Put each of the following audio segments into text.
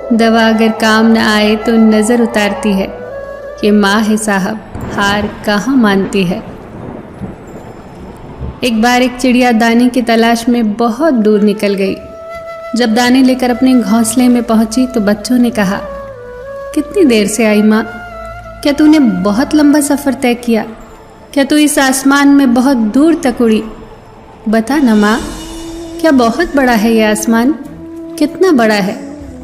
दवा अगर काम न आए तो नज़र उतारती है, ये माँ है साहब, हार कहाँ मानती है। एक बार एक चिड़िया दाने की तलाश में बहुत दूर निकल गई। जब दाने लेकर अपने घोंसले में पहुंची तो बच्चों ने कहा, कितनी देर से आई माँ? क्या तूने बहुत लंबा सफ़र तय किया? क्या तू इस आसमान में बहुत दूर तक उड़ी? बता ना माँ, क्या बहुत बड़ा है ये आसमान? कितना बड़ा है?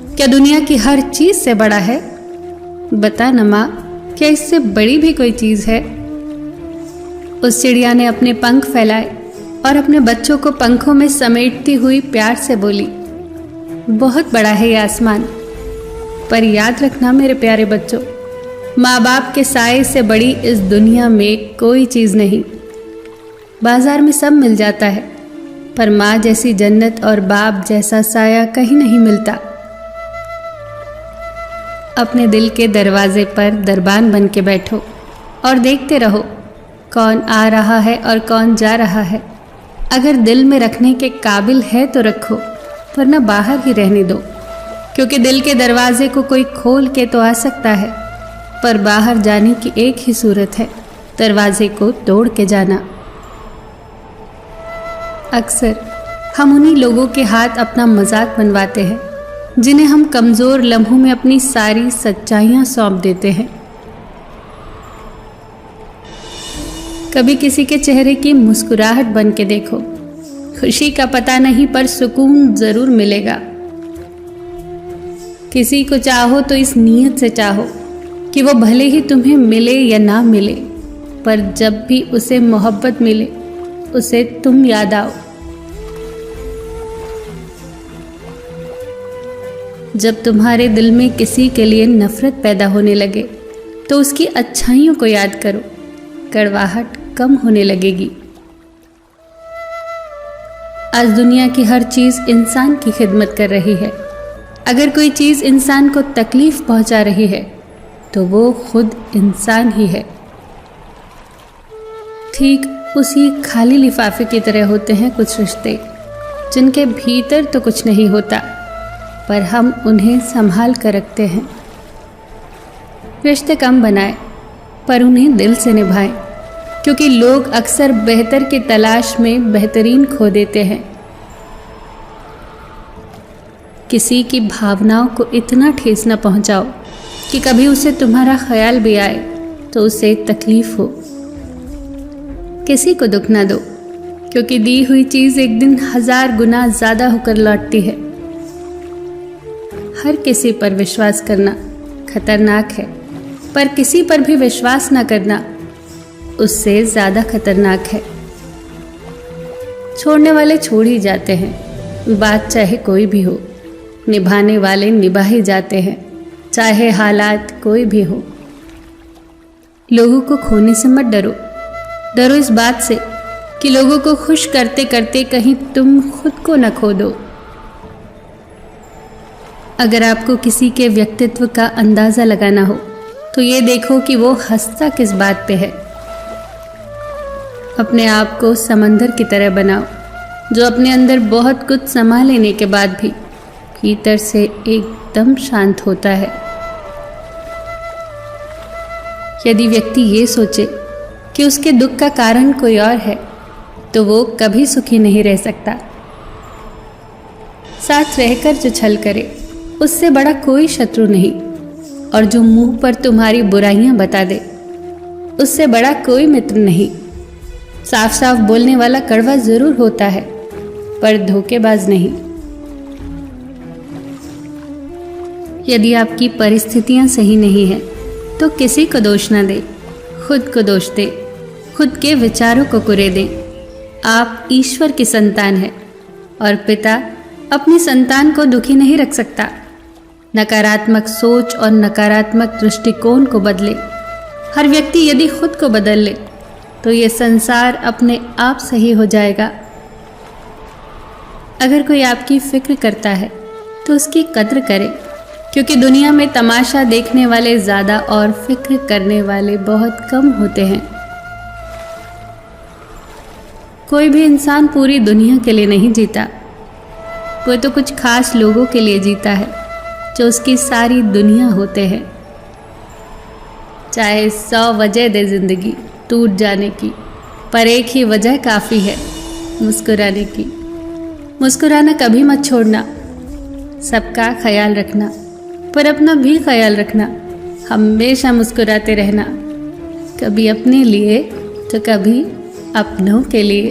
क्या दुनिया की हर चीज़ से बड़ा है? बता ना माँ, क्या इससे बड़ी भी कोई चीज़ है? उस चिड़िया ने अपने पंख फैलाए और अपने बच्चों को पंखों में समेटती हुई प्यार से बोली, बहुत बड़ा है ये आसमान, पर याद रखना मेरे प्यारे बच्चों, माँ बाप के साए से बड़ी इस दुनिया में कोई चीज़ नहीं। बाजार में सब मिल जाता है, पर माँ जैसी जन्नत और बाप जैसा साया कहीं नहीं मिलता। अपने दिल के दरवाजे पर दरबान बन के बैठो और देखते रहो कौन आ रहा है और कौन जा रहा है। अगर दिल में रखने के काबिल है तो रखो, वरना बाहर ही रहने दो, क्योंकि दिल के दरवाजे को कोई खोल के तो आ सकता है, पर बाहर जाने की एक ही सूरत है, दरवाजे को तोड़ के जाना। अक्सर हम उन्हीं लोगों के हाथ अपना मजाक बनवाते हैं जिन्हें हम कमज़ोर लम्हों में अपनी सारी सच्चाइयाँ सौंप देते हैं। कभी किसी के चेहरे की मुस्कुराहट बन के देखो, खुशी का पता नहीं पर सुकून ज़रूर मिलेगा। किसी को चाहो तो इस नीयत से चाहो कि वो भले ही तुम्हें मिले या ना मिले, पर जब भी उसे मोहब्बत मिले उसे तुम याद आओ। जब तुम्हारे दिल में किसी के लिए नफरत पैदा होने लगे तो उसकी अच्छाइयों को याद करो, कड़वाहट कम होने लगेगी। आज दुनिया की हर चीज़ इंसान की खिदमत कर रही है। अगर कोई चीज़ इंसान को तकलीफ पहुंचा रही है तो वो खुद इंसान ही है। ठीक उसी खाली लिफाफे की तरह होते हैं कुछ रिश्ते, जिनके भीतर तो कुछ नहीं होता, पर हम उन्हें संभाल कर रखते हैं। रिश्ते कम बनाए पर उन्हें दिल से निभाएं, क्योंकि लोग अक्सर बेहतर की तलाश में बेहतरीन खो देते हैं। किसी की भावनाओं को इतना ठेस न पहुंचाओ कि कभी उसे तुम्हारा ख्याल भी आए तो उसे तकलीफ हो। किसी को दुख ना दो, क्योंकि दी हुई चीज़ एक दिन 1000 गुना ज़्यादा होकर लौटती है। हर किसी पर विश्वास करना खतरनाक है, पर किसी पर भी विश्वास न करना उससे ज़्यादा खतरनाक है। छोड़ने वाले छोड़ ही जाते हैं, बात चाहे कोई भी हो। निभाने वाले निभा ही जाते हैं, चाहे हालात कोई भी हो। लोगों को खोने से मत डरो, डरो इस बात से कि लोगों को खुश करते करते कहीं तुम खुद को न खो दो। अगर आपको किसी के व्यक्तित्व का अंदाज़ा लगाना हो तो ये देखो कि वो हंसता किस बात पे है। अपने आप को समंदर की तरह बनाओ, जो अपने अंदर बहुत कुछ समा लेने के बाद भी भीतर से एकदम शांत होता है। यदि व्यक्ति ये सोचे कि उसके दुख का कारण कोई और है तो वो कभी सुखी नहीं रह सकता। साथ रहकर जो छल करे उससे बड़ा कोई शत्रु नहीं, और जो मुंह पर तुम्हारी बुराइयां बता दे उससे बड़ा कोई मित्र नहीं। साफ साफ बोलने वाला कड़वा जरूर होता है, पर धोखेबाज नहीं। यदि आपकी परिस्थितियां सही नहीं हैं तो किसी को दोष ना दे, खुद को दोष दे, खुद के विचारों को कुरे दें। आप ईश्वर की संतान हैं और पिता अपनी संतान को दुखी नहीं रख सकता। नकारात्मक सोच और नकारात्मक दृष्टिकोण को बदले। हर व्यक्ति यदि खुद को बदल ले तो ये संसार अपने आप सही हो जाएगा। अगर कोई आपकी फिक्र करता है तो उसकी कद्र करें, क्योंकि दुनिया में तमाशा देखने वाले ज़्यादा और फिक्र करने वाले बहुत कम होते हैं। कोई भी इंसान पूरी दुनिया के लिए नहीं जीता, वो तो कुछ खास लोगों के लिए जीता है। जो उसकी सारी दुनिया होते हैं। चाहे 100 वजह दे जिंदगी टूट जाने की, पर एक ही वजह काफ़ी है मुस्कुराने की। मुस्कुराना कभी मत छोड़ना, सबका ख्याल रखना, पर अपना भी ख्याल रखना। हमेशा मुस्कुराते रहना, कभी अपने लिए तो कभी अपनों के लिए।